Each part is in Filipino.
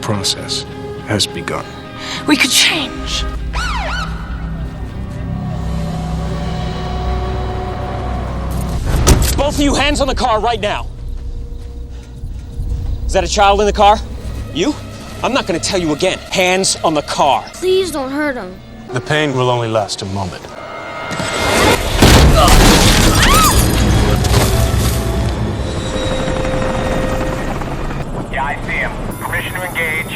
process has begun. We could change. Both of you, hands on the car right now. Is that a child in the car? You? I'm not gonna tell you again. Hands on the car. Please don't hurt him. The pain will only last a moment. Yeah, I see him. Permission to engage.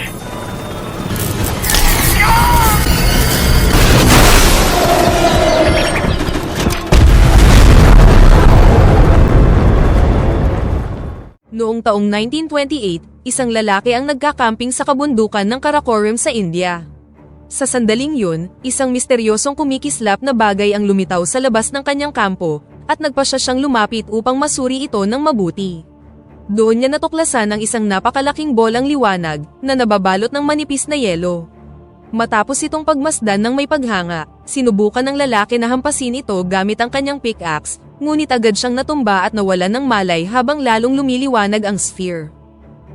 Noong taong 1928, isang lalaki ang nagkakamping sa kabundukan ng Karakoram sa India. Sa sandaling yun, isang misteryosong kumikislap na bagay ang lumitaw sa labas ng kanyang kampo at nagpasya siyang lumapit upang masuri ito ng mabuti. Doon niya natuklasan ang isang napakalaking bolang liwanag na nababalot ng manipis na yelo. Matapos itong pagmasdan ng may paghanga, sinubukan ng lalaki na hampasin ito gamit ang kanyang pickaxe, ngunit agad siyang natumba at nawalan ng malay habang lalong lumiliwanag ang sphere.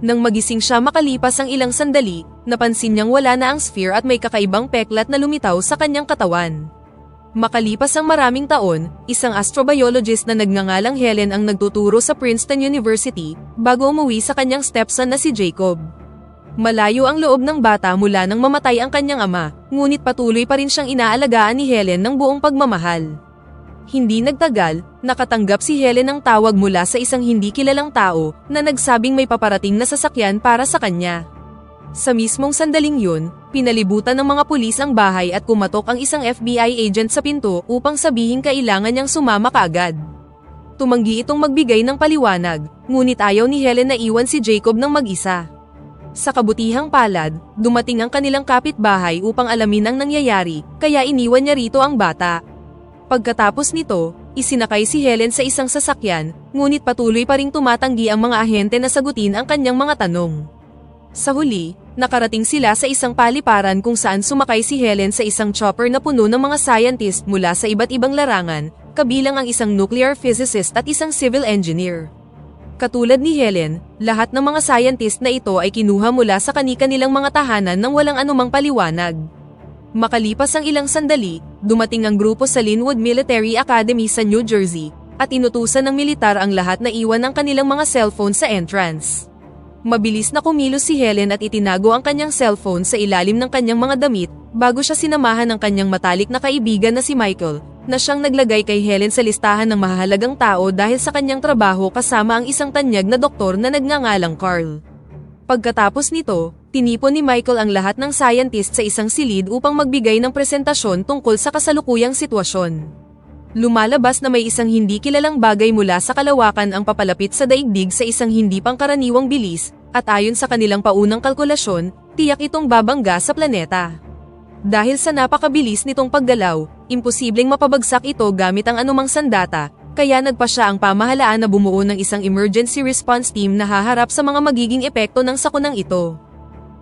Nang magising siya makalipas ang ilang sandali, napansin niyang wala na ang sphere at may kakaibang peklat na lumitaw sa kanyang katawan. Makalipas ang maraming taon, isang astrobiologist na nagngangalang Helen ang nagtuturo sa Princeton University bago umuwi sa kanyang stepson na si Jacob. Malayo ang loob ng bata mula nang mamatay ang kanyang ama, ngunit patuloy pa rin siyang inaalagaan ni Helen ng buong pagmamahal. Hindi nagtagal, nakatanggap si Helen ng tawag mula sa isang hindi kilalang tao na nagsabing may paparating na sasakyan para sa kanya. Sa mismong sandaling yun, pinalibutan ng mga pulis ang bahay at kumatok ang isang FBI agent sa pinto upang sabihing kailangan niyang sumama kaagad. Tumanggi itong magbigay ng paliwanag, ngunit ayaw ni Helen na iwan si Jacob ng mag-isa. Sa kabutihang palad, dumating ang kanilang kapitbahay upang alamin ang nangyayari, kaya iniwan niya rito ang bata. Pagkatapos nito, isinakay si Helen sa isang sasakyan, ngunit patuloy pa ring tumatanggi ang mga ahente na sagutin ang kanyang mga tanong. Sa huli, nakarating sila sa isang paliparan kung saan sumakay si Helen sa isang chopper na puno ng mga scientist mula sa iba't ibang larangan, kabilang ang isang nuclear physicist at isang civil engineer. Katulad ni Helen, lahat ng mga scientist na ito ay kinuha mula sa kani-kanilang mga tahanan ng walang anumang paliwanag. Makalipas ang ilang sandali, dumating ang grupo sa Linwood Military Academy sa New Jersey, at inutusan ng militar ang lahat na iwan ang kanilang mga cellphone sa entrance. Mabilis na kumilos si Helen at itinago ang kanyang cellphone sa ilalim ng kanyang mga damit, bago siya sinamahan ng kanyang matalik na kaibigan na si Michael, na siyang naglagay kay Helen sa listahan ng mahalagang tao dahil sa kanyang trabaho kasama ang isang tanyag na doktor na nagngangalang Carl. Pagkatapos nito, tinipon ni Michael ang lahat ng scientist sa isang silid upang magbigay ng presentasyon tungkol sa kasalukuyang sitwasyon. Lumalabas na may isang hindi kilalang bagay mula sa kalawakan ang papalapit sa daigdig sa isang hindi pangkaraniwang bilis, at ayon sa kanilang paunang kalkulasyon, tiyak itong babangga sa planeta. Dahil sa napakabilis nitong paggalaw, imposibleng mapabagsak ito gamit ang anumang sandata, kaya nagpasya ang pamahalaan na bumuo ng isang emergency response team na haharap sa mga magiging epekto ng sakunang ito.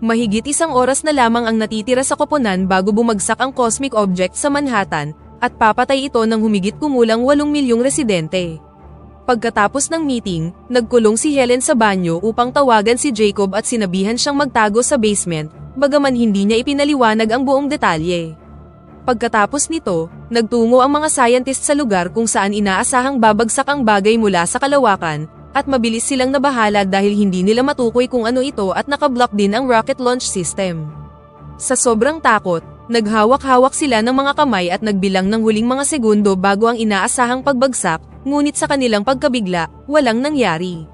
Mahigit isang oras na lamang ang natitira sa koponan bago bumagsak ang cosmic object sa Manhattan, at papatay ito ng humigit kumulang 8 milyong residente. Pagkatapos ng meeting, nagkulong si Helen sa banyo upang tawagan si Jacob at sinabihan siyang magtago sa basement, bagaman hindi niya ipinaliwanag ang buong detalye. Pagkatapos nito, nagtungo ang mga scientist sa lugar kung saan inaasahang babagsak ang bagay mula sa kalawakan, at mabilis silang nabahala dahil hindi nila matukoy kung ano ito at nakablock din ang rocket launch system. Sa sobrang takot, naghawak-hawak sila ng mga kamay at nagbilang ng huling mga segundo bago ang inaasahang pagbagsak, ngunit sa kanilang pagkabigla, walang nangyari.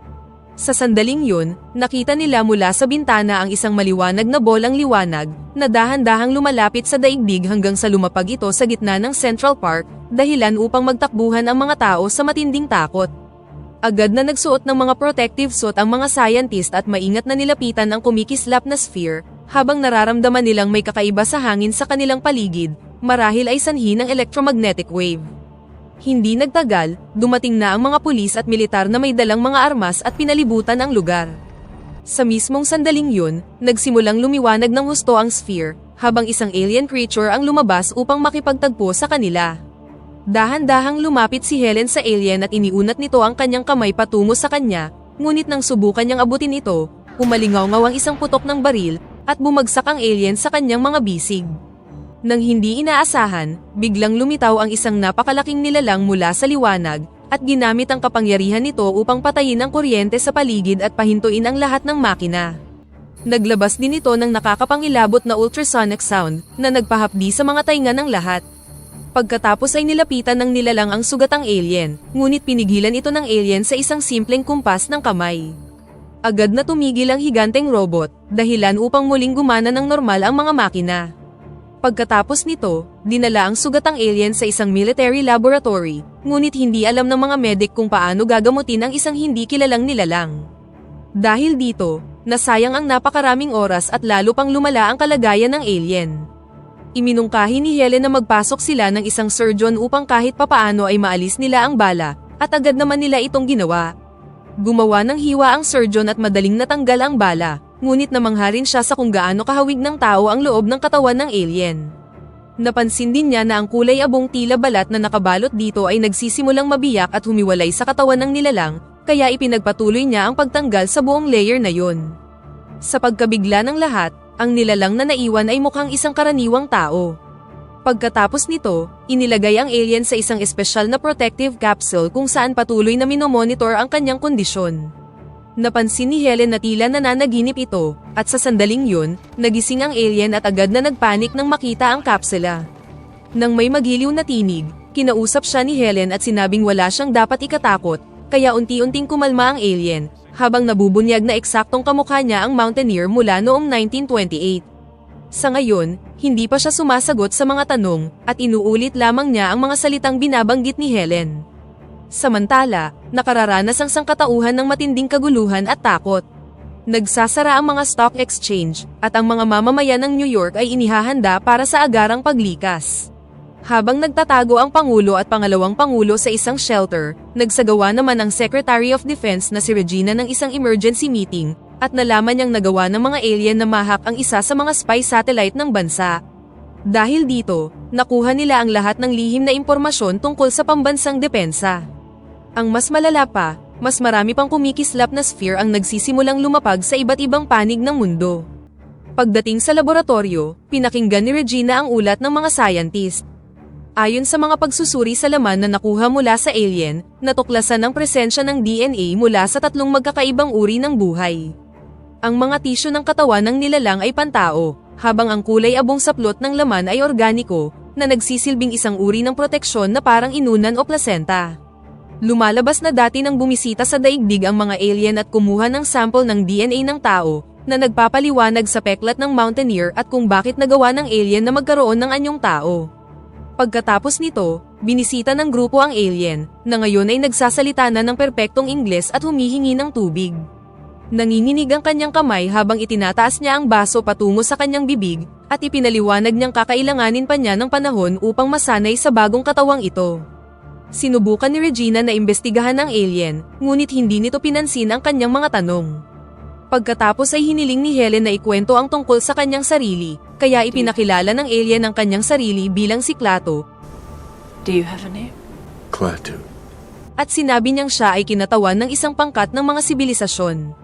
Sa sandaling yun, nakita nila mula sa bintana ang isang maliwanag na bolang liwanag, na dahan-dahang lumalapit sa daigdig hanggang sa lumapag ito sa gitna ng Central Park, dahilan upang magtakbuhan ang mga tao sa matinding takot. Agad na nagsuot ng mga protective suit ang mga scientist at maingat na nilapitan ang kumikislap na sphere, habang nararamdaman nilang may kakaiba sa hangin sa kanilang paligid, marahil ay sanhi ng electromagnetic wave. Hindi nagtagal, dumating na ang mga pulis at militar na may dalang mga armas at pinalibutan ang lugar. Sa mismong sandaling yun, nagsimulang lumiwanag ng husto ang sphere, habang isang alien creature ang lumabas upang makipagtagpo sa kanila. Dahan-dahang lumapit si Helen sa alien at iniunat nito ang kanyang kamay patungo sa kanya, ngunit nang subukan niyang abutin ito, umalingaw-ngaw ang isang putok ng baril, at bumagsak ang alien sa kanyang mga bisig. Nang hindi inaasahan, biglang lumitaw ang isang napakalaking nilalang mula sa liwanag, at ginamit ang kapangyarihan nito upang patayin ang kuryente sa paligid at pahintuin ang lahat ng makina. Naglabas din ito ng nakakapangilabot na ultrasonic sound na nagpahapdi sa mga tainga ng lahat. Pagkatapos ay nilapitan ng nilalang ang sugatang alien, ngunit pinigilan ito ng alien sa isang simpleng kumpas ng kamay. Agad na tumigil ang higanteng robot, dahilan upang muling gumana ng normal ang mga makina. Pagkatapos nito, dinala ang sugatang alien sa isang military laboratory, ngunit hindi alam ng mga medic kung paano gagamutin ang isang hindi kilalang nilalang. Dahil dito, nasayang ang napakaraming oras at lalo pang lumala ang kalagayan ng alien. Iminungkahi ni Helen na magpasok sila ng isang surgeon upang kahit papaano ay maalis nila ang bala, at agad naman nila itong ginawa. Gumawa ng hiwa ang surgeon at madaling natanggal ang bala, ngunit namangha rin siya sa kung gaano kahawig ng tao ang loob ng katawan ng alien. Napansin din niya na ang kulay abong tila balat na nakabalot dito ay nagsisimulang mabiyak at humiwalay sa katawan ng nilalang, kaya ipinagpatuloy niya ang pagtanggal sa buong layer na yun. Sa pagkabigla ng lahat, ang nilalang na naiwan ay mukhang isang karaniwang tao. Pagkatapos nito, inilagay ang alien sa isang espesyal na protective capsule kung saan patuloy na minomonitor ang kanyang kondisyon. Napansin ni Helen na tila nananaginip ito, at sa sandaling yun, nagising ang alien at agad na nagpanik nang makita ang kapsula. Nang may magiliw na tinig, kinausap siya ni Helen at sinabing wala siyang dapat ikatakot, kaya unti-unting kumalma ang alien, habang nabubunyag na eksaktong kamukha niya ang Mountaineer mula noong 1928. Sa ngayon, hindi pa siya sumasagot sa mga tanong, at inuulit lamang niya ang mga salitang binabanggit ni Helen. Samantala, nakararanas ang sangkatauhan ng matinding kaguluhan at takot. Nagsasara ang mga stock exchange, at ang mga mamamayan ng New York ay inihahanda para sa agarang paglikas. Habang nagtatago ang Pangulo at Pangalawang Pangulo sa isang shelter, nagsagawa naman ang Secretary of Defense na si Regina ng isang emergency meeting, at nalaman niyang nagawa ng mga alien na mahak ang isa sa mga spy satellite ng bansa. Dahil dito, nakuha nila ang lahat ng lihim na impormasyon tungkol sa pambansang depensa. Ang mas malala pa, mas marami pang kumikislap na sphere ang nagsisimulang lumapag sa iba't ibang panig ng mundo. Pagdating sa laboratorio, pinakinggan ni Regina ang ulat ng mga scientist. Ayon sa mga pagsusuri sa laman na nakuha mula sa alien, natuklasan ang presensya ng DNA mula sa 3 magkakaibang uri ng buhay. Ang mga tisyo ng katawan ng nilalang ay pantao, habang ang kulay abong saplot ng laman ay organiko, na nagsisilbing isang uri ng proteksyon na parang inunan o placenta. Lumalabas na dati nang bumisita sa daigdig ang mga alien at kumuha ng sample ng DNA ng tao, na nagpapaliwanag sa peklat ng Mountaineer at kung bakit nagawa ng alien na magkaroon ng anyong tao. Pagkatapos nito, binisita ng grupo ang alien, na ngayon ay nagsasalita na ng perpektong Ingles at humihingi ng tubig. Nanginginig ang kanyang kamay habang itinataas niya ang baso patungo sa kanyang bibig, at ipinaliwanag niyang kakailanganin pa niya ng panahon upang masanay sa bagong katawang ito. Sinubukan ni Regina na imbestigahan ang alien, ngunit hindi nito pinansin ang kanyang mga tanong. Pagkatapos ay hiniling ni Helen na ikwento ang tungkol sa kanyang sarili, kaya ipinakilala ng alien ang kanyang sarili bilang si Klaatu. Do you have a name? Klaatu. At sinabi niyang siya ay kinatawan ng isang pangkat ng mga sibilisasyon.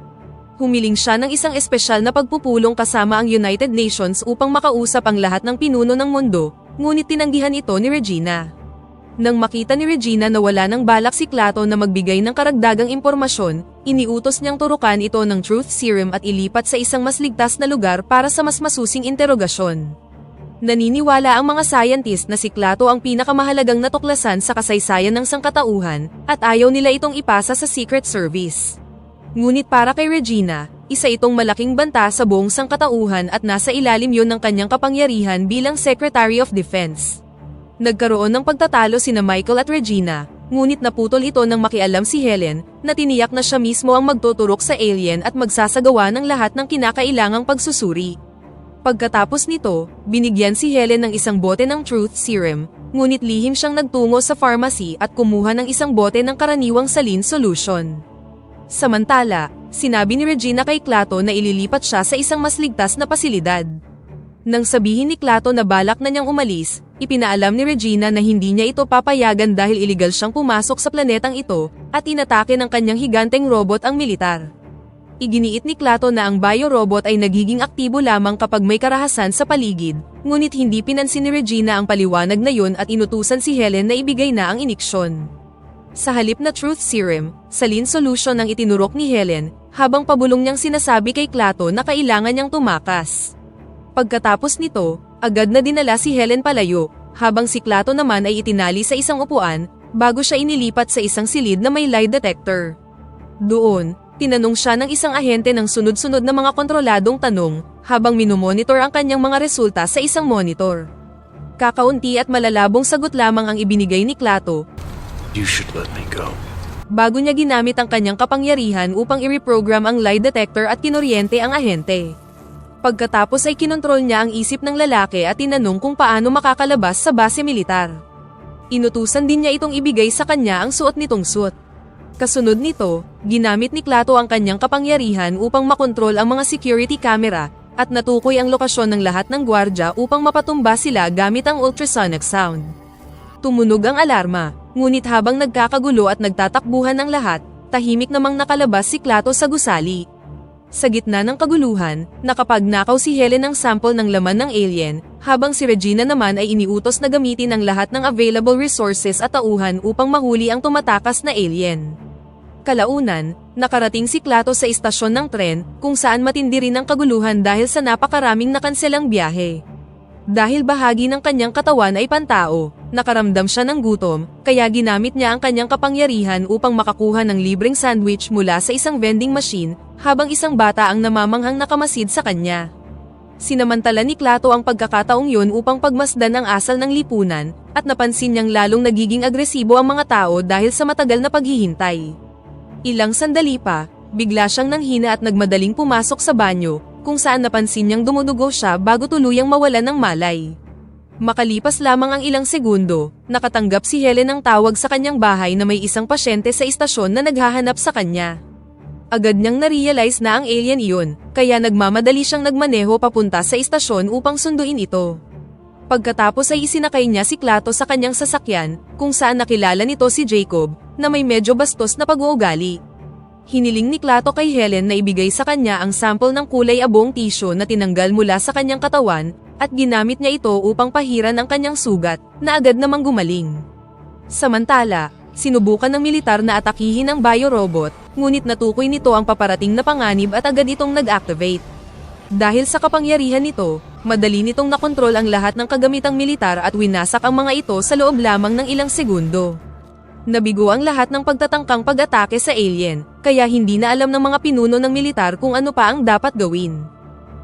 Humiling siya ng isang espesyal na pagpupulong kasama ang United Nations upang makausap ang lahat ng pinuno ng mundo, ngunit tinanggihan ito ni Regina. Nang makita ni Regina na wala ng balak si Klaatu na magbigay ng karagdagang impormasyon, iniutos niyang turukan ito ng truth serum at ilipat sa isang mas ligtas na lugar para sa mas masusing interogasyon. Naniniwala ang mga scientist na si Klaatu ang pinakamahalagang natuklasan sa kasaysayan ng sangkatauhan, at ayaw nila itong ipasa sa Secret Service. Ngunit para kay Regina, isa itong malaking banta sa buong sangkatauhan at nasa ilalim yon ng kanyang kapangyarihan bilang Secretary of Defense. Nagkaroon ng pagtatalo sina Michael at Regina, ngunit naputol ito nang makialam si Helen, na tiniyak na siya mismo ang magtuturok sa alien at magsasagawa ng lahat ng kinakailangang pagsusuri. Pagkatapos nito, binigyan si Helen ng isang bote ng truth serum, ngunit lihim siyang nagtungo sa pharmacy at kumuha ng isang bote ng karaniwang saline solution. Samantala, sinabi ni Regina kay Klaatu na ililipat siya sa isang mas ligtas na pasilidad. Nang sabihin ni Klaatu na balak na niyang umalis, ipinaalam ni Regina na hindi niya ito papayagan dahil iligal siyang pumasok sa planetang ito, at inatake ng kanyang higanteng robot ang militar. Iginiit ni Klato na ang biorobot ay nagiging aktibo lamang kapag may karahasan sa paligid, ngunit hindi pinansin ni Regina ang paliwanag na yun at inutusan si Helen na ibigay na ang iniksyon. Sa halip na truth serum, saline solution ang itinurok ni Helen, habang pabulong niyang sinasabi kay Klato na kailangan niyang tumakas. Pagkatapos nito, agad na dinala si Helen palayo, habang si Klato naman ay itinali sa isang upuan, bago siya inilipat sa isang silid na may lie detector. Doon, tinanong siya ng isang ahente ng sunod-sunod na mga kontroladong tanong, habang minomonitor ang kanyang mga resulta sa isang monitor. Kakaunti at malalabong sagot lamang ang ibinigay ni Klato. You should let me go. Bago niya ginamit ang kanyang kapangyarihan upang i-reprogram ang lie detector at kinoryente ang ahente. Pagkatapos ay kinontrol niya ang isip ng lalaki at tinanong kung paano makakalabas sa base militar. Inutusan din niya itong ibigay sa kanya ang suot nitong suit. Kasunod nito, ginamit ni Klato ang kanyang kapangyarihan upang makontrol ang mga security camera at natukoy ang lokasyon ng lahat ng gwardya upang mapatumba sila gamit ang ultrasonic sound. Tumunog ang alarma, ngunit habang nagkakagulo at nagtatakbuhan ang lahat, tahimik namang nakalabas si Klato sa gusali. Sa gitna ng kaguluhan, nakapagnakaw si Helen ng sample ng laman ng alien, habang si Regina naman ay iniutos na gamitin ang lahat ng available resources at tauhan upang mahuli ang tumatakas na alien. Kalaunan, nakarating si Klato sa istasyon ng tren, kung saan matindi rin ang kaguluhan dahil sa napakaraming nakanselang biyahe. Dahil bahagi ng kanyang katawan ay pantao, nakaramdam siya ng gutom, kaya ginamit niya ang kanyang kapangyarihan upang makakuha ng libreng sandwich mula sa isang vending machine, habang isang bata ang namamanghang nakamasid sa kanya. Sinamantala ni Klato ang pagkakataong yun upang pagmasdan ang asal ng lipunan, at napansin niyang lalong nagiging agresibo ang mga tao dahil sa matagal na paghihintay. Ilang sandali pa, bigla siyang nanghina at nagmadaling pumasok sa banyo, kung saan napansin niyang dumudugo siya bago tuluyang mawalan ng malay. Makalipas lamang ang ilang segundo, nakatanggap si Helen ng tawag sa kanyang bahay na may isang pasyente sa istasyon na naghahanap sa kanya. Agad niyang na-realize na ang alien iyon, kaya nagmamadali siyang nagmaneho papunta sa istasyon upang sunduin ito. Pagkatapos ay isinakay niya si Klato sa kanyang sasakyan, kung saan nakilala nito si Jacob, na may medyo bastos na pag-uugali. Hiniling ni Klato kay Helen na ibigay sa kanya ang sample ng kulay abong tissue na tinanggal mula sa kanyang katawan, at ginamit niya ito upang pahiran ang kanyang sugat, na agad namang gumaling. Samantala, sinubukan ng militar na atakihin ang biorobot, ngunit natukoy nito ang paparating na panganib at agad itong nag-activate. Dahil sa kapangyarihan nito, madali nitong nakontrol ang lahat ng kagamitang militar at winasak ang mga ito sa loob lamang ng ilang segundo. Nabigo ang lahat ng pagtatangkang pag-atake sa alien, kaya hindi na alam ng mga pinuno ng militar kung ano pa ang dapat gawin.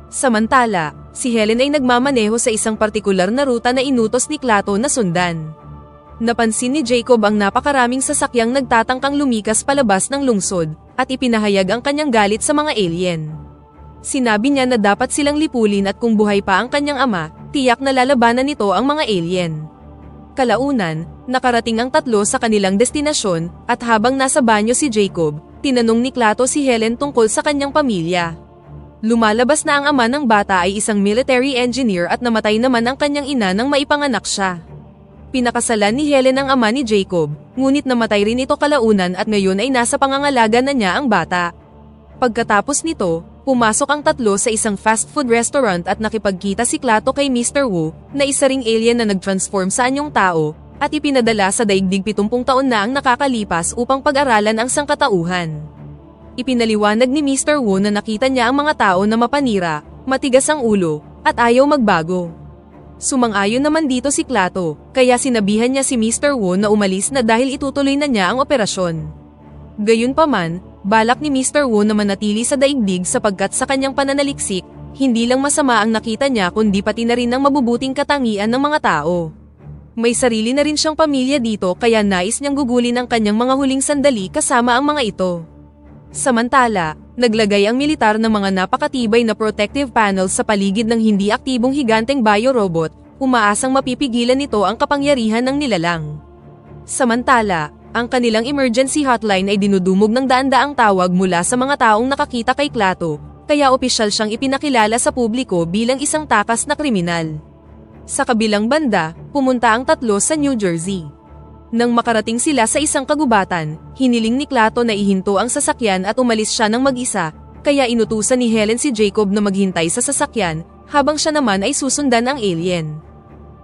Samantala, si Helen ay nagmamaneho sa isang partikular na ruta na inutos ni Klato na sundan. Napansin ni Jacob ang napakaraming sasakyang nagtatangkang lumikas palabas ng lungsod, at ipinahayag ang kanyang galit sa mga alien. Sinabi niya na dapat silang lipulin at kung buhay pa ang kanyang ama, tiyak na lalabanan nito ang mga alien. Kalaunan, nakarating ang tatlo sa kanilang destinasyon, at habang nasa banyo si Jacob, tinanong ni Klato si Helen tungkol sa kanyang pamilya. Lumalabas na ang ama ng bata ay isang military engineer at namatay naman ang kanyang ina nang maipanganak siya. Pinakasalan ni Helen ang ama ni Jacob, ngunit namatay rin ito kalaunan at ngayon ay nasa pangangalaga na niya ang bata. Pagkatapos nito, pumasok ang tatlo sa isang fast food restaurant at nakipagkita si Klato kay Mr. Wu, na isa ring alien na nag-transform sa anyong tao, at ipinadala sa daigdig 70 taon na ang nakakalipas upang pag-aralan ang sangkatauhan. Ipinaliwanag ni Mr. Wu na nakita niya ang mga tao na mapanira, matigas ang ulo, at ayaw magbago. Sumang-ayon naman dito si Klato, kaya sinabihan niya si Mr. Wu na umalis na dahil itutuloy na niya ang operasyon. Gayunpaman, balak ni Mr. Wu na manatili sa daigdig sapagkat sa kanyang pananaliksik, hindi lang masama ang nakita niya kundi pati na rin ang mabubuting katangian ng mga tao. May sarili na rin siyang pamilya dito kaya nais niyang gugulin ang kanyang mga huling sandali kasama ang mga ito. Samantala, naglagay ang militar ng mga napakatibay na protective panels sa paligid ng hindi aktibong higanteng biorobot, umaasang mapipigilan nito ang kapangyarihan ng nilalang. Samantala, ang kanilang emergency hotline ay dinudumog ng daan-daang tawag mula sa mga taong nakakita kay Klato, kaya opisyal siyang ipinakilala sa publiko bilang isang takas na kriminal. Sa kabilang banda, pumunta ang tatlo sa New Jersey. Nang makarating sila sa isang kagubatan, hiniling ni Klato na ihinto ang sasakyan at umalis siya ng mag-isa, kaya inutusan ni Helen si Jacob na maghintay sa sasakyan, habang siya naman ay susundan ang alien.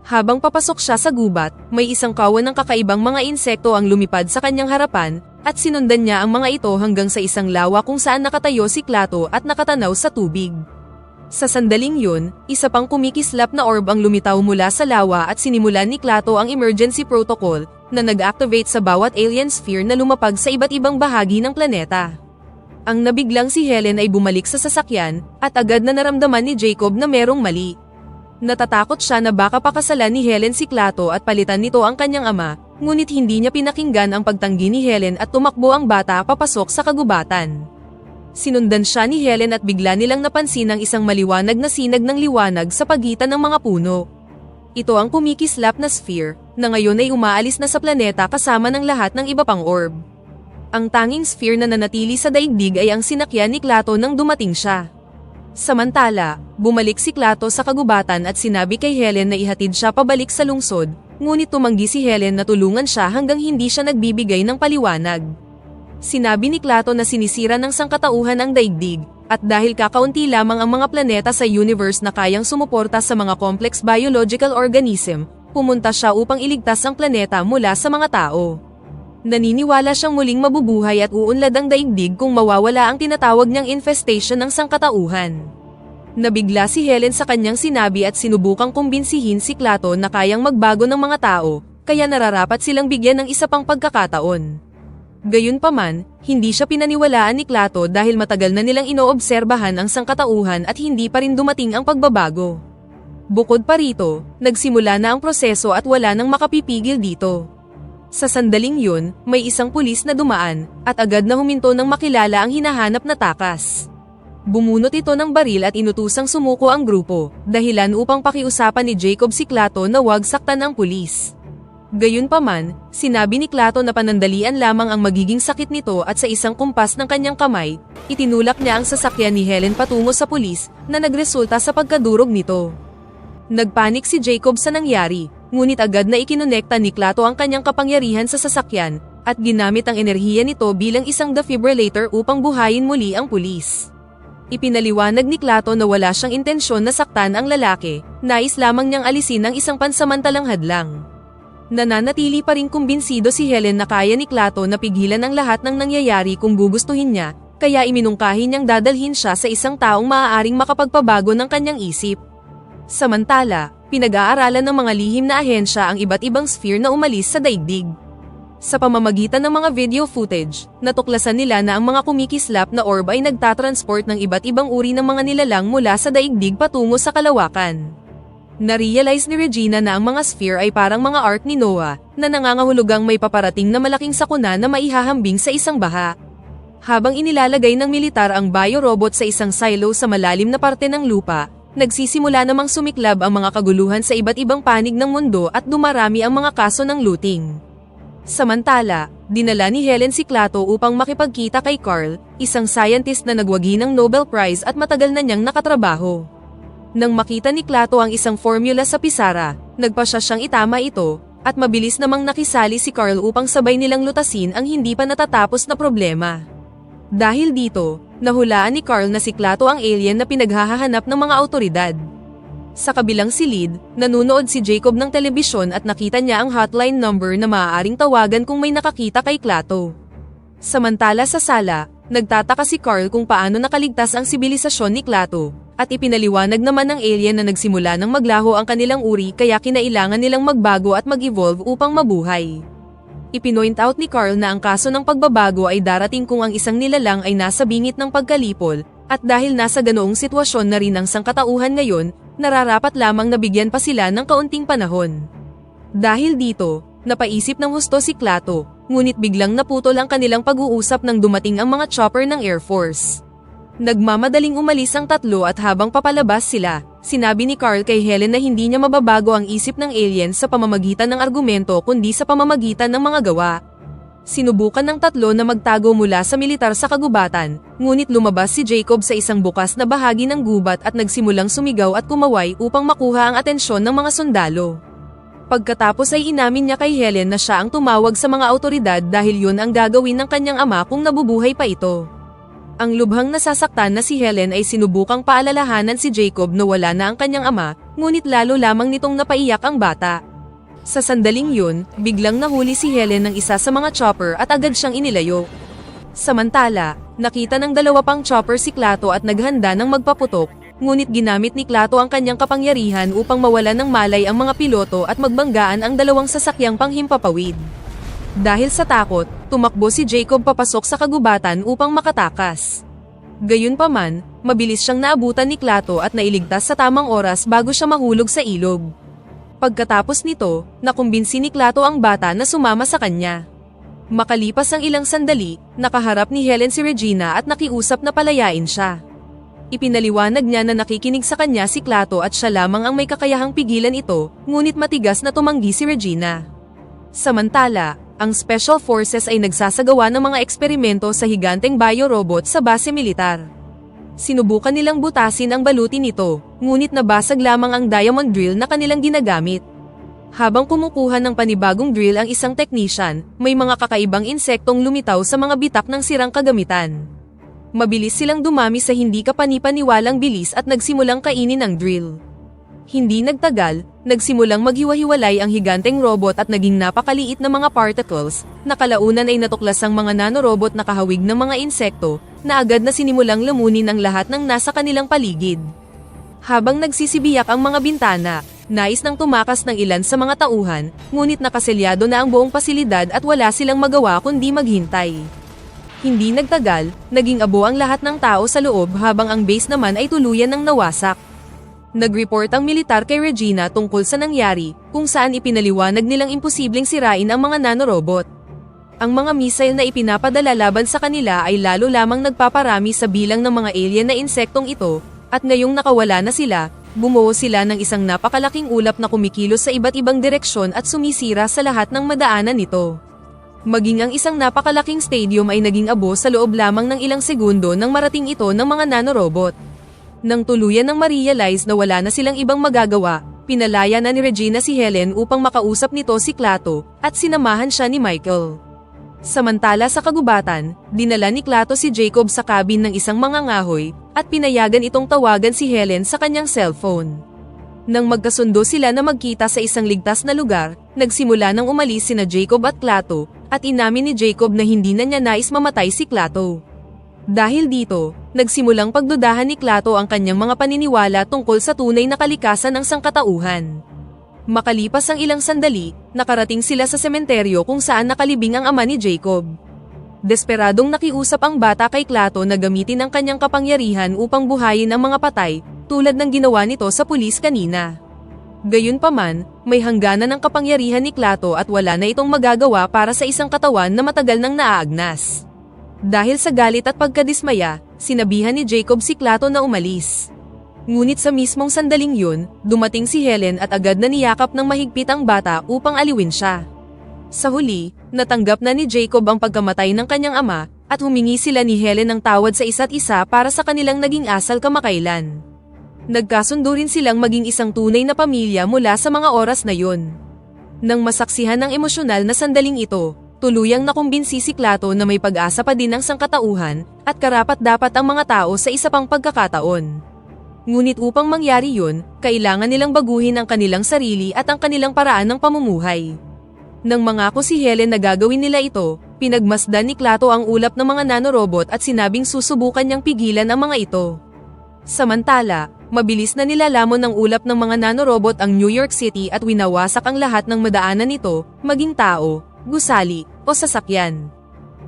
Habang papasok siya sa gubat, may isang kawan ng kakaibang mga insekto ang lumipad sa kanyang harapan, at sinundan niya ang mga ito hanggang sa isang lawa kung saan nakatayo si Klato at nakatanaw sa tubig. Sa sandaling yun, isa pang kumikislap na orb ang lumitaw mula sa lawa at sinimulan ni Klato ang emergency protocol na nag-activate sa bawat alien sphere na lumapag sa iba't ibang bahagi ng planeta. Ang nabiglang si Helen ay bumalik sa sasakyan, at agad na naramdaman ni Jacob na merong mali. Natatakot siya na baka pakasalan ni Helen si Klato at palitan nito ang kanyang ama, ngunit hindi niya pinakinggan ang pagtanggi ni Helen at tumakbo ang bata papasok sa kagubatan. Sinundan siya ni Helen at bigla nilang napansin ang isang maliwanag na sinag ng liwanag sa pagitan ng mga puno. Ito ang kumikislap na sphere, na ngayon ay umaalis na sa planeta kasama ng lahat ng iba pang orb. Ang tanging sphere na nanatili sa daigdig ay ang sinakyan ni Klato nang dumating siya. Samantala, bumalik si Klato sa kagubatan at sinabi kay Helen na ihatid siya pabalik sa lungsod, ngunit tumanggi si Helen na tulungan siya hanggang hindi siya nagbibigay ng paliwanag. Sinabi ni Klato na sinisira ng sangkatauhan ang daigdig, at dahil kakaunti lamang ang mga planeta sa universe na kayang sumuporta sa mga complex biological organism, pumunta siya upang iligtas ang planeta mula sa mga tao. Naniniwala siyang muling mabubuhay at uunlad ang daigdig kung mawawala ang tinatawag niyang infestation ng sangkatauhan. Nabigla si Helen sa kanyang sinabi at sinubukang kumbinsihin si Klato na kayang magbago ng mga tao, kaya nararapat silang bigyan ng isa pang pagkakataon. Gayunpaman, hindi siya pinaniwalaan ni Klato dahil matagal na nilang inoobserbahan ang sangkatauhan at hindi pa rin dumating ang pagbabago. Bukod pa rito, nagsimula na ang proseso at wala nang makapipigil dito. Sa sandaling yun, may isang pulis na dumaan, at agad na huminto nang makilala ang hinahanap na takas. Bumunot ito ng baril at inutusang sumuko ang grupo, dahilan upang pakiusapan ni Jacob si Klato na huwag saktan ang pulis. Gayunpaman, sinabi ni Klato na panandalian lamang ang magiging sakit nito at sa isang kumpas ng kanyang kamay, itinulak niya ang sasakyan ni Helen patungo sa pulis na nagresulta sa pagkadurog nito. Nagpanik si Jacob sa nangyari, ngunit agad na ikinonekta ni Klato ang kanyang kapangyarihan sa sasakyan, at ginamit ang enerhiya nito bilang isang defibrillator upang buhayin muli ang pulis. Ipinaliwanag ni Klato na wala siyang intensyon na saktan ang lalaki, nais lamang niyang alisin ang isang pansamantalang hadlang. Nananatili pa ring kumbinsido si Helen na kaya ni Klato na pigilan ang lahat ng nangyayari kung gugustuhin niya, kaya iminungkahi niyang dadalhin siya sa isang taong maaaring makapagpabago ng kanyang isip. Samantala, pinag-aaralan ng mga lihim na ahensya ang iba't ibang sphere na umalis sa daigdig. Sa pamamagitan ng mga video footage, natuklasan nila na ang mga kumikislap na orb ay nagtatransport ng iba't ibang uri ng mga nilalang mula sa daigdig patungo sa kalawakan. Narealize ni Regina na ang mga sphere ay parang mga ark ni Noah, na nangangahulugang may paparating na malaking sakuna na maihahambing sa isang baha. Habang inilalagay ng militar ang biorobot sa isang silo sa malalim na parte ng lupa, nagsisimula namang sumiklab ang mga kaguluhan sa iba't ibang panig ng mundo at dumarami ang mga kaso ng looting. Samantala, dinala ni Helen si Klato upang makipagkita kay Carl, isang scientist na nagwagi ng Nobel Prize at matagal na niyang nakatrabaho. Nang makita ni Klato ang isang formula sa pisara, nagpasya siyang itama ito, at mabilis namang nakisali si Carl upang sabay nilang lutasin ang hindi pa natatapos na problema. Dahil dito, nahulaan ni Carl na si Klato ang alien na pinaghahanap ng mga awtoridad. Sa kabilang silid, nanunood si Jacob ng telebisyon at nakita niya ang hotline number na maaaring tawagan kung may nakakita kay Klato. Samantala sa sala, nagtataka si Carl kung paano nakaligtas ang sibilisasyon ni Klato, at ipinaliwanag naman ng alien na nagsimula ng maglaho ang kanilang uri kaya kinailangan nilang magbago at mag-evolve upang mabuhay. Ipinoint out ni Carl na ang kaso ng pagbabago ay darating kung ang isang nilalang ay nasa bingit ng pagkalipol, at dahil nasa ganoong sitwasyon na rin ang sangkatauhan ngayon, nararapat lamang na bigyan pa sila ng kaunting panahon. Dahil dito, napaisip ng husto si Klato, ngunit biglang naputol ang kanilang pag-uusap nang dumating ang mga chopper ng Air Force. Nagmamadaling umalis ang tatlo at habang papalabas sila, sinabi ni Carl kay Helen na hindi niya mababago ang isip ng alien sa pamamagitan ng argumento kundi sa pamamagitan ng mga gawa. Sinubukan ng tatlo na magtago mula sa militar sa kagubatan, ngunit lumabas si Jacob sa isang bukas na bahagi ng gubat at nagsimulang sumigaw at kumaway upang makuha ang atensyon ng mga sundalo. Pagkatapos ay inamin niya kay Helen na siya ang tumawag sa mga awtoridad dahil yun ang gagawin ng kanyang ama kung nabubuhay pa ito. Ang lubhang nasasaktan na si Helen ay sinubukang paalalahanan si Jacob na wala na ang kanyang ama, ngunit lalo lamang nitong napaiyak ang bata. Sa sandaling yun, biglang nahuli si Helen ng isa sa mga chopper at agad siyang inilayo. Samantala, nakita ng dalawa pang chopper si Klato at naghanda ng magpaputok, ngunit ginamit ni Klato ang kanyang kapangyarihan upang mawalan ng malay ang mga piloto at magbanggaan ang dalawang sasakyang panghimpapawid. Dahil sa takot, tumakbo si Jacob papasok sa kagubatan upang makatakas. Gayunpaman, mabilis siyang naabutan ni Klato at nailigtas sa tamang oras bago siya mahulog sa ilog. Pagkatapos nito, nakumbinsi ni Klato ang bata na sumama sa kanya. Makalipas ang ilang sandali, nakaharap ni Helen si Regina at nakiusap na palayain siya. Ipinaliwanag niya na nakikinig sa kanya si Klato at siya lamang ang may kakayahang pigilan ito, ngunit matigas na tumanggi si Regina. Samantala, ang Special Forces ay nagsasagawa ng mga eksperimento sa higanteng biorobot sa base militar. Sinubukan nilang butasin ang baluti nito, ngunit nabasag lamang ang diamond drill na kanilang ginagamit. Habang kumukuha ng panibagong drill ang isang technician, may mga kakaibang insektong lumitaw sa mga bitak ng sirang kagamitan. Mabilis silang dumami sa hindi kapanipaniwalang bilis at nagsimulang kainin ang drill. Hindi nagtagal, nagsimulang maghiwa-hiwalay ang higanteng robot at naging napakaliit na mga particles, na kalaunan ay natuklasang mga nanorobot na kahawig ng mga insekto, na agad na sinimulang lamunin ang lahat ng nasa kanilang paligid. Habang nagsisibiyak ang mga bintana, nais nang tumakas ng ilan sa mga tauhan, ngunit nakaselyado na ang buong pasilidad at wala silang magawa kundi maghintay. Hindi nagtagal, naging abo ang lahat ng tao sa loob habang ang base naman ay tuluyan ng nawasak. Nag-report ang militar kay Regina tungkol sa nangyari, kung saan ipinaliwanag nilang imposibleng sirain ang mga nanorobot. Ang mga missile na ipinapadala laban sa kanila ay lalo lamang nagpaparami sa bilang ng mga alien na insektong ito, at ngayong nakawala na sila, bumuo sila ng isang napakalaking ulap na kumikilos sa iba't ibang direksyon at sumisira sa lahat ng madaanan nito. Maging ang isang napakalaking stadium ay naging abo sa loob lamang ng ilang segundo nang marating ito ng mga nanorobot. Nang tuluyan ng ma-realize na wala na silang ibang magagawa, pinalaya na ni Regina si Helen upang makausap nito si Klato, at sinamahan siya ni Michael. Samantala sa kagubatan, dinala ni Klato si Jacob sa cabin ng isang mangangahoy, at pinayagan itong tawagan si Helen sa kanyang cellphone. Nang magkasundo sila na magkita sa isang ligtas na lugar, nagsimula nang umalis sina Jacob at Klato, at inamin ni Jacob na hindi na niya nais mamatay si Klato. Dahil dito, nagsimulang pagdudahan ni Klato ang kanyang mga paniniwala tungkol sa tunay na kalikasan ng sangkatauhan. Makalipas ang ilang sandali, nakarating sila sa sementeryo kung saan nakalibing ang ama ni Jacob. Desperadong nakiusap ang bata kay Klato na gamitin ang kanyang kapangyarihan upang buhayin ang mga patay, tulad ng ginawa nito sa pulis kanina. Gayunpaman, may hangganan ng kapangyarihan ni Klato at wala na itong magagawa para sa isang katawan na matagal nang naaagnas. Dahil sa galit at pagkadismaya, sinabihan ni Jacob si Klato na umalis. Ngunit sa mismong sandaling yun, dumating si Helen at agad na niyakap ng mahigpit ang bata upang aliwin siya. Sa huli, natanggap na ni Jacob ang pagkamatay ng kanyang ama, at humingi sila ni Helen ng tawad sa isa't isa para sa kanilang naging asal kamakailan. Nagkasundo rin silang maging isang tunay na pamilya mula sa mga oras na yun. Nang masaksihan ng emosyonal na sandaling ito, tuluyang nakumbinsi si Klato na may pag-asa pa din ang sangkatauhan, at karapat-dapat ang mga tao sa isa pang pagkakataon. Ngunit upang mangyari yun, kailangan nilang baguhin ang kanilang sarili at ang kanilang paraan ng pamumuhay. Nang mangako si Helen na gagawin nila ito, pinagmasdan ni Klato ang ulap ng mga nanorobot at sinabing susubukan niyang pigilan ang mga ito. Samantala, mabilis na nilalamon ng ulap ng mga nanorobot ang New York City at winawasak ang lahat ng madaanan nito, maging tao, gusali, o sasakyan.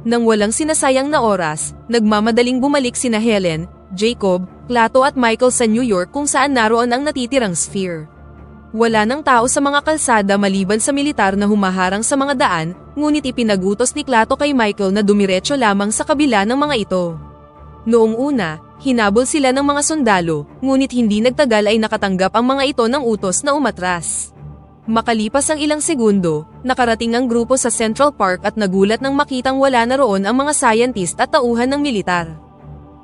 Nang walang sinasayang na oras, nagmamadaling bumalik sina Helen, Jacob, Klato at Michael sa New York kung saan naroon ang natitirang sphere. Wala nang tao sa mga kalsada maliban sa militar na humaharang sa mga daan, ngunit ipinagutos ni Klato kay Michael na dumiretso lamang sa kabila ng mga ito. Noong una, hinabol sila ng mga sundalo, ngunit hindi nagtagal ay nakatanggap ang mga ito ng utos na umatras. Makalipas ang ilang segundo, nakarating ang grupo sa Central Park at nagulat nang makitang wala na roon ang mga scientist at tauhan ng militar.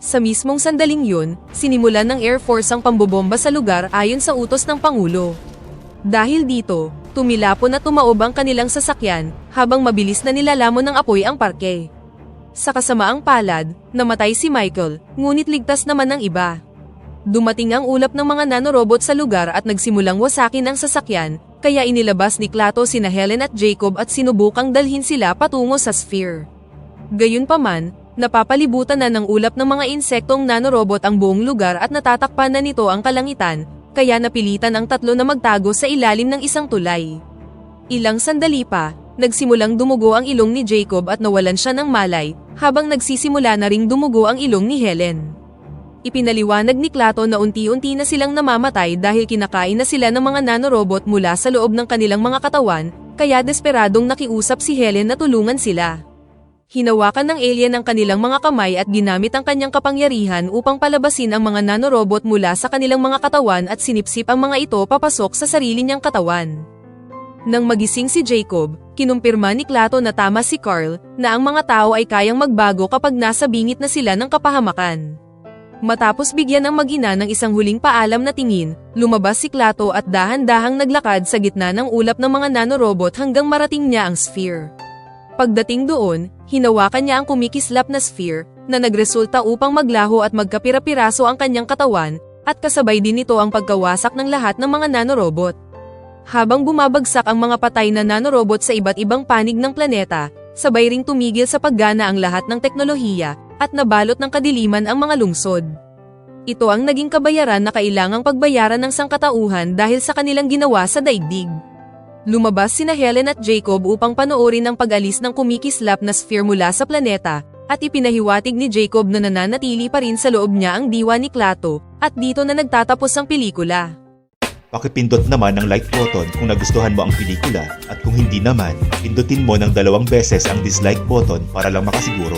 Sa mismong sandaling yun, sinimulan ng Air Force ang pambobomba sa lugar ayon sa utos ng Pangulo. Dahil dito, tumilapon at tumaob ang kanilang sasakyan, habang mabilis na nilalamon ng apoy ang parke. Sa kasamaang palad, namatay si Michael, ngunit ligtas naman ang iba. Dumating ang ulap ng mga nanorobot sa lugar at nagsimulang wasakin ang sasakyan, kaya inilabas ni Klato sina Helen at Jacob at sinubukang dalhin sila patungo sa sphere. Gayunpaman, napapalibutan na ng ulap ng mga insektong nanorobot ang buong lugar at natatakpan na nito ang kalangitan, kaya napilitan ang tatlo na magtago sa ilalim ng isang tulay. Ilang sandali pa, nagsimulang dumugo ang ilong ni Jacob at nawalan siya ng malay, habang nagsisimula na ring dumugo ang ilong ni Helen. Ipinaliwanag ni Klato na unti-unti na silang namamatay dahil kinakain na sila ng mga nanorobot mula sa loob ng kanilang mga katawan, kaya desperadong nakiusap si Helen na tulungan sila. Hinawakan ng alien ang kanilang mga kamay at ginamit ang kanyang kapangyarihan upang palabasin ang mga nanorobot mula sa kanilang mga katawan at sinipsip ang mga ito papasok sa sarili niyang katawan. Nang magising si Jacob, kinumpirma ni Klato na tama si Carl, na ang mga tao ay kayang magbago kapag nasa bingit na sila ng kapahamakan. Matapos bigyan ang mag-ina ng isang huling paalam na tingin, lumabas si Klato at dahan-dahang naglakad sa gitna ng ulap ng mga nanorobot hanggang marating niya ang sphere. Pagdating doon, hinawakan niya ang kumikislap na sphere, na nagresulta upang maglaho at magkapira-piraso ang kanyang katawan, at kasabay din nito ang pagkawasak ng lahat ng mga nanorobot. Habang bumabagsak ang mga patay na nanorobot sa iba't ibang panig ng planeta, sabay ring tumigil sa paggana ang lahat ng teknolohiya, at nabalot ng kadiliman ang mga lungsod. Ito ang naging kabayaran na kailangang pagbayaran ng sangkatauhan dahil sa kanilang ginawa sa daigdig. Lumabas sina Helen at Jacob upang panoorin ang pag-alis ng kumikislap na sphere mula sa planeta, at ipinahiwatig ni Jacob na nananatili pa rin sa loob niya ang diwa ni Klato, at dito na nagtatapos ang pelikula. Pakipindot naman ang like button kung nagustuhan mo ang pelikula at kung hindi naman, pindutin mo ng 2 beses ang dislike button para lang makasiguro.